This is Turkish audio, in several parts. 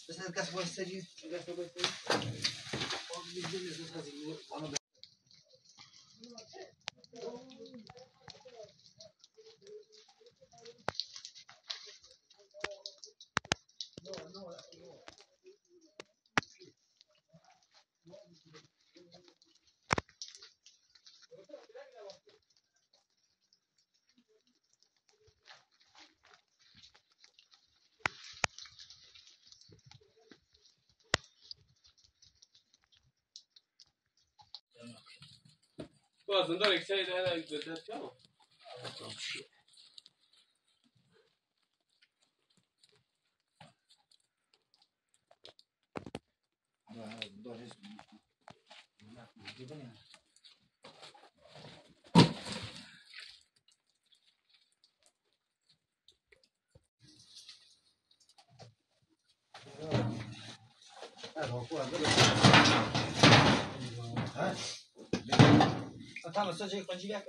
Mesela gaz başlayıcı, gaz başlayıcı. O bildiğiniz nasıl onu Aslında rekse de güzel ama. Tamam, sadece kancı yak.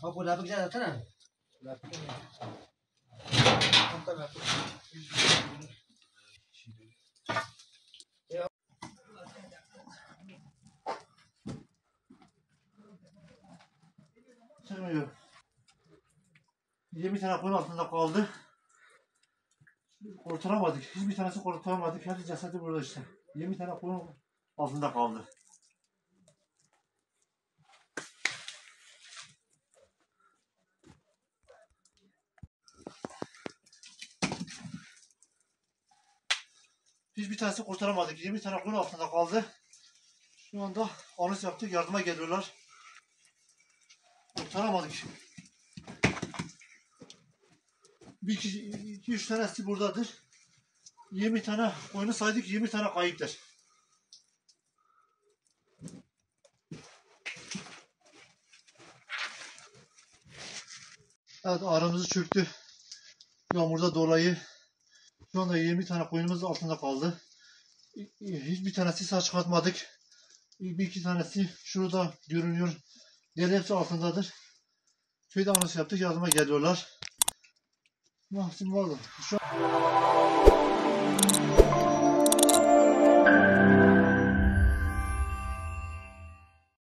Aku dah pergi dah sana. Dah pergi. Kontak aku. Sığmıyor. 20 tane konu altında kaldı. Kurtaramadık. Hiçbir tanesi kurtaramadık. Hepsi cesedi burada işte. 20 tane konu altında kaldı. Hiçbir tanesi kurtaramadık. 20 tane konu altında kaldı. Şu anda anons yaptık. Yardıma geliyorlar. Kurtaramadık. Bir kişi, 2-3 tanesi buradadır. 20 tane koyunu saydık. 20 tane kayıptır. Evet, aramızı çöktü. Yağmurda dolayı şu anda 20 tane koyunumuz altında kaldı. Hiçbir tanesi sağ çıkartmadık. Bir iki tanesi şurada görünüyor. Diğer hepsi altındadır. Köyde anons yaptık. Yardıma geliyorlar. Mahsim vardı. Şu an...